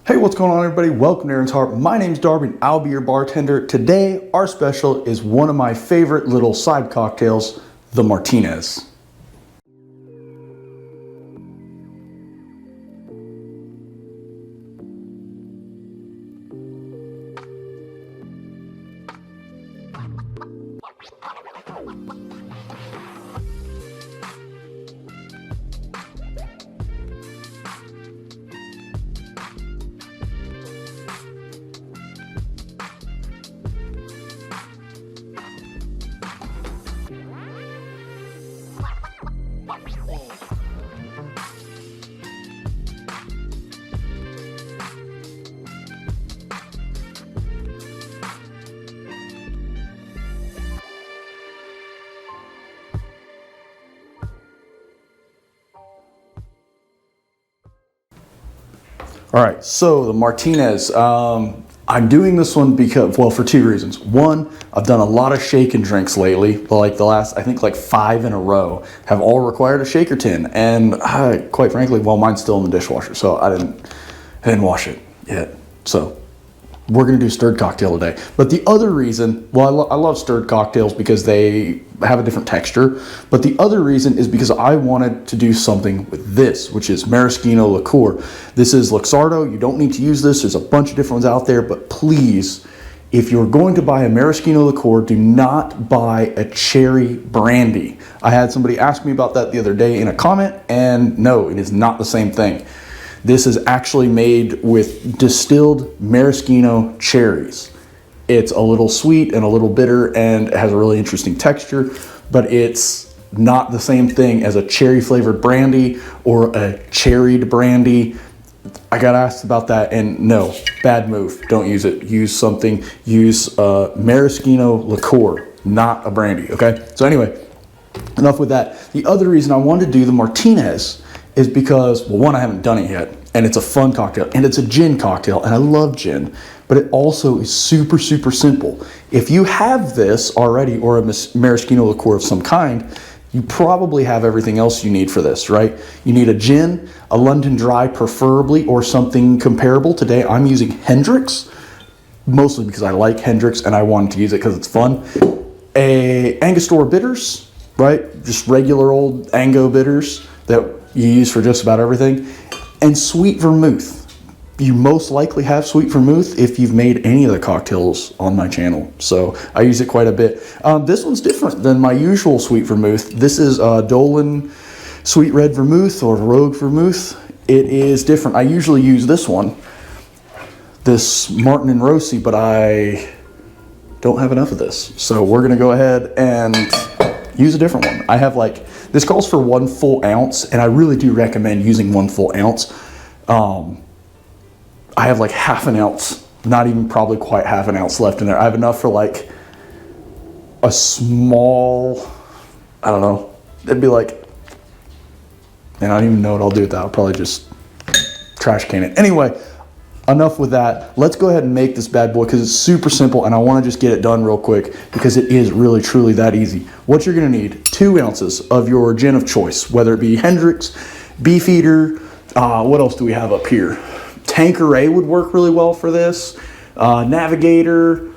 Hey, what's going on, everybody? Welcome to Aaron's Heart. My name's Darby and I'll be your bartender. Today, our special is one of my favorite little side cocktails, the Martinez. All right, so the Martinez, I'm doing this one because, well, for two reasons. One, I've done a lot of shaken drinks lately, like the last, I think like 5 in a row, have all required a shaker tin. And quite frankly, well, mine's still in the dishwasher, so I didn't wash it yet. So we're gonna do stirred cocktail today. But the other reason, well, I love stirred cocktails because they have a different texture. But the other reason is because I wanted to do something with this, which is Maraschino Liqueur. This is Luxardo. You don't need to use this. There's a bunch of different ones out there, but please, if you're going to buy a Maraschino Liqueur, do not buy a cherry brandy. I had somebody ask me about that the other day in a comment, and no, it is not the same thing. This is actually made with distilled maraschino cherries. It's a little sweet and a little bitter and it has a really interesting texture, but it's not the same thing as a cherry flavored brandy or a cherried brandy. I got asked about that and no, bad move. Don't use it. Use maraschino liqueur, not a brandy, okay? So anyway, enough with that. The other reason I wanted to do the Martinez is because, well, one, I haven't done it yet, and it's a fun cocktail, and it's a gin cocktail, and I love gin, but it also is super, super simple. If you have this already, or a maraschino liqueur of some kind, you probably have everything else you need for this, right? You need a gin, a London Dry preferably, or something comparable. Today I'm using Hendrick's, mostly because I like Hendrick's, and I wanted to use it because it's fun. A Angostura bitters, right? Just regular old Ango bitters that you use for just about everything. And Sweet Vermouth. You most likely have Sweet Vermouth if you've made any of the cocktails on my channel. So I use it quite a bit. This one's different than my usual Sweet Vermouth. This is Dolan Sweet Red Vermouth or Rogue Vermouth. It is different. I usually use this one, this Martin and Rossi, but I don't have enough of this. So we're gonna go ahead and use a different one. I have this calls for 1 full ounce, and I really do recommend using 1 full ounce. I have like half an ounce, not even probably quite half an ounce left in there. I have enough for like a small, I don't know, it'd be like, and I don't even know what I'll do with that. I'll probably just trash can it. Anyway, enough with that. Let's go ahead and make this bad boy because it's super simple and I want to just get it done real quick because it is really truly that easy. What you're going to need, 2 ounces of your gin of choice, whether it be Hendrick's, Beefeater, what else do we have up here? Tanqueray would work really well for this. Navigator,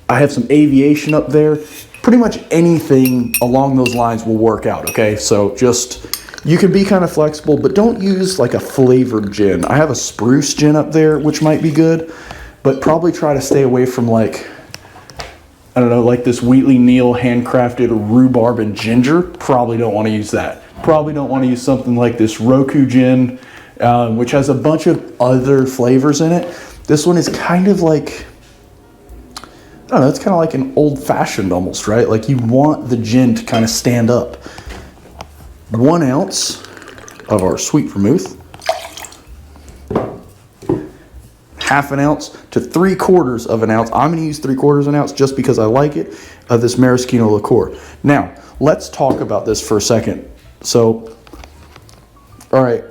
I have some Aviation up there. Pretty much anything along those lines will work out, okay? So just, you can be kind of flexible, but don't use like a flavored gin. I have a spruce gin up there, which might be good, but probably try to stay away from like, I don't know, like this Wheatley Neal handcrafted rhubarb and ginger. Probably don't want to use that. Probably don't want to use something like this Roku gin, which has a bunch of other flavors in it. This one is kind of like, I don't know, it's kind of like an old-fashioned almost, right? Like you want the gin to kind of stand up. 1 ounce of our Sweet Vermouth, half an ounce to 3/4 of an ounce. I'm going to use 3/4 of an ounce just because I like it, of this Maraschino Liqueur. Now, let's talk about this for a second. So, all right,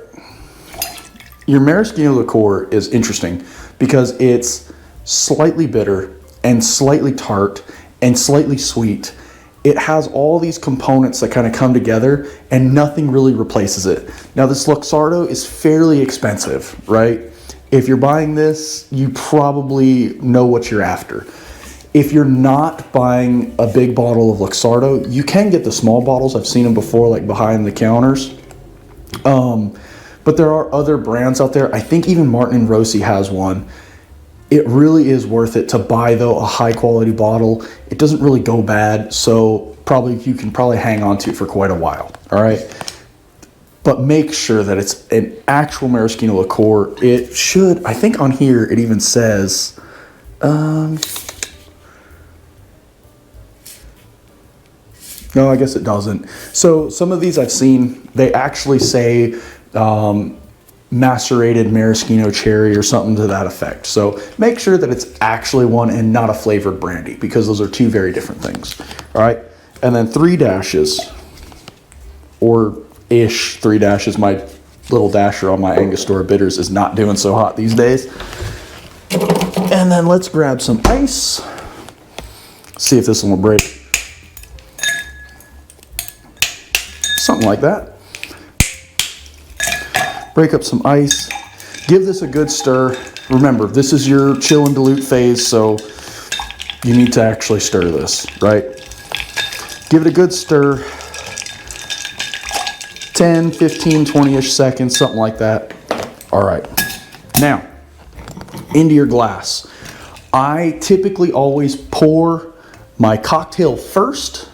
your Maraschino Liqueur is interesting because it's slightly bitter and slightly tart and slightly sweet. It has all these components that kind of come together and nothing really replaces it. Now this Luxardo is fairly expensive, right? If you're buying this, you probably know what you're after. If you're not buying a big bottle of Luxardo, you can get the small bottles. I've seen them before, like behind the counters. But there are other brands out there. I think even Martin & Rossi has one. It really is worth it to buy, though, a high quality bottle. It doesn't really go bad, so you can probably hang on to it for quite a while. All right. But make sure that it's an actual Maraschino Liqueur. It should, I think on here it even says, no, I guess it doesn't. So some of these I've seen, they actually say macerated maraschino cherry or something to that effect. So make sure that it's actually one and not a flavored brandy, because those are two very different things. All right. And then 3 dashes, or ish 3 dashes. My little dasher on my Angostura bitters is not doing so hot these days. And then let's grab some ice. See if this one will break. Something like that. Break up some ice. Give this a good stir. Remember, this is your chill and dilute phase, so you need to actually stir this, right? Give it a good stir. 10, 15, 20-ish seconds, something like that. All right. Now, into your glass. I typically always pour my cocktail first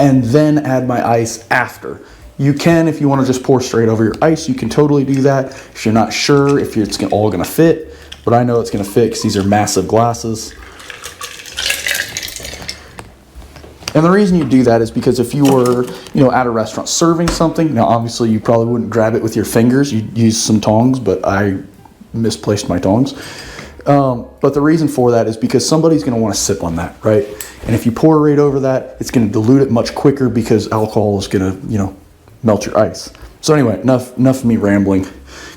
and then add my ice after. You can, if you want to just pour straight over your ice, you can totally do that. If you're not sure if it's all going to fit, but I know it's going to fit because these are massive glasses. And the reason you do that is because if you were, at a restaurant serving something, now obviously you probably wouldn't grab it with your fingers. You'd use some tongs, but I misplaced my tongs. But the reason for that is because somebody's going to want to sip on that, right? And if you pour right over that, it's going to dilute it much quicker because alcohol is going to, melt your ice. So anyway, enough of me rambling.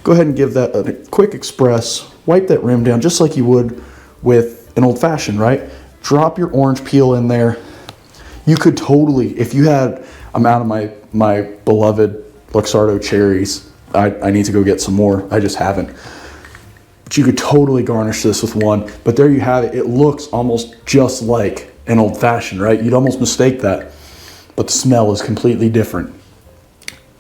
Go ahead and give that a quick express. Wipe that rim down just like you would with an old fashioned, right? Drop your orange peel in there. You could totally, if you had, I'm out of my beloved Luxardo cherries. I need to go get some more. I just haven't. But you could totally garnish this with one. But there you have it. It looks almost just like an old fashioned, right? You'd almost mistake that. But the smell is completely different.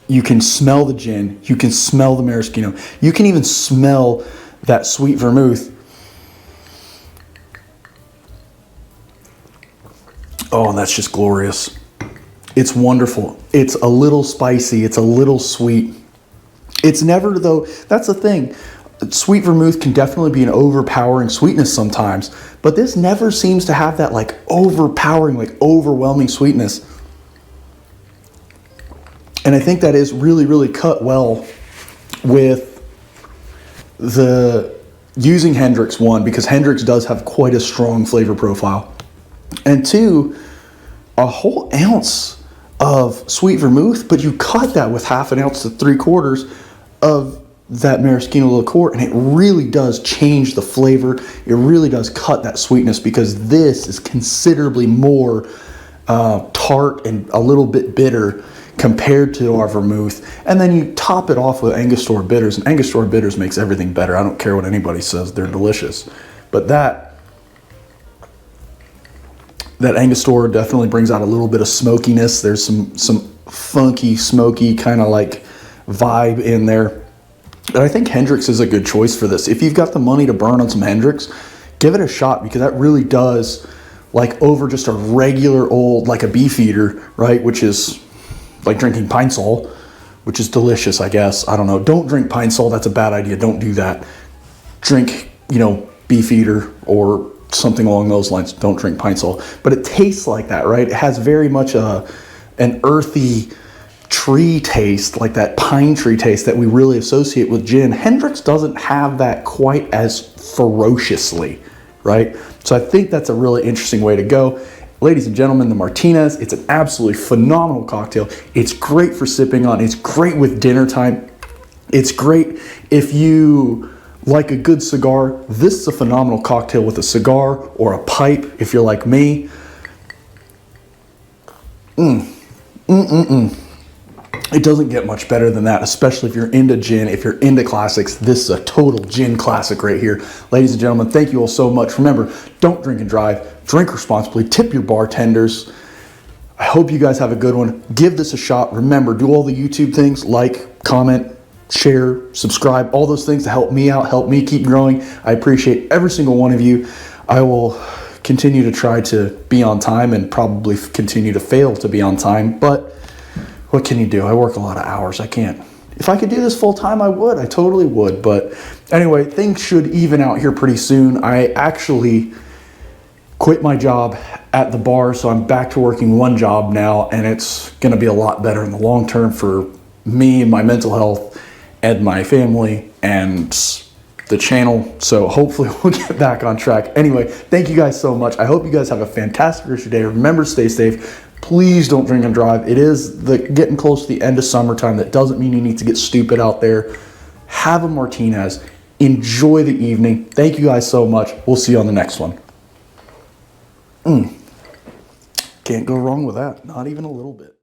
You can smell the gin. You can smell the maraschino. You can even smell that sweet vermouth. Oh, and that's just glorious. It's wonderful. It's a little spicy. It's a little sweet. It's never, though, that's the thing. Sweet vermouth can definitely be an overpowering sweetness sometimes, but this never seems to have that like overpowering, like overwhelming sweetness. And I think that is really, really cut well with the using Hendrick's, one, because Hendrick's does have quite a strong flavor profile. And two, a whole ounce of sweet vermouth, but you cut that with 1/2 ounce to 3/4 of that maraschino liqueur, and it really does change the flavor. It really does cut that sweetness, because this is considerably more tart and a little bit bitter compared to our vermouth. And then you top it off with Angostura bitters, and Angostura bitters makes everything better. I don't care what anybody says, they're delicious. But that Angostura definitely brings out a little bit of smokiness. There's some funky, smoky kind of like vibe in there. And I think Hendrick's is a good choice for this. If you've got the money to burn on some Hendrick's, give it a shot, because that really does, like over just a regular old, like a Beefeater, right? Which is like drinking Pine Sol, which is delicious, I guess. I don't know. Don't drink Pine Sol. That's a bad idea. Don't do that. Drink, Beefeater or something along those lines. Don't drink Pine Sol. But it tastes like that, right? It has very much an earthy tree taste, like that pine tree taste that we really associate with gin. Hendrick's doesn't have that quite as ferociously, right? So I think that's a really interesting way to go. Ladies and gentlemen, the Martinez, it's an absolutely phenomenal cocktail. It's great for sipping on. It's great with dinner time. It's great if you like a good cigar. This is a phenomenal cocktail with a cigar or a pipe if you're like me. It doesn't get much better than that, especially if you're into gin, if you're into classics. This is a total gin classic right here. Ladies and gentlemen, thank you all so much. Remember, don't drink and drive, drink responsibly, tip your bartenders. I hope you guys have a good one. Give this a shot. Remember, do all the YouTube things, like, comment, share, subscribe, all those things to help me out, help me keep growing. I appreciate every single one of you. I will continue to try to be on time and probably continue to fail to be on time, but what can you do? I work a lot of hours. I can't. If I could do this full time, I would. I totally would. But anyway, things should even out here pretty soon. I actually quit my job at the bar, so I'm back to working one job now, and it's going to be a lot better in the long term for me and my mental health and my family and the channel. So hopefully we'll get back on track. Anyway, thank you guys so much. I hope you guys have a fantastic rest of your day. Remember, stay safe. Please don't drink and drive. It is getting close to the end of summertime. That doesn't mean you need to get stupid out there. Have a Martinez. Enjoy the evening. Thank you guys so much. We'll see you on the next one. Can't go wrong with that. Not even a little bit.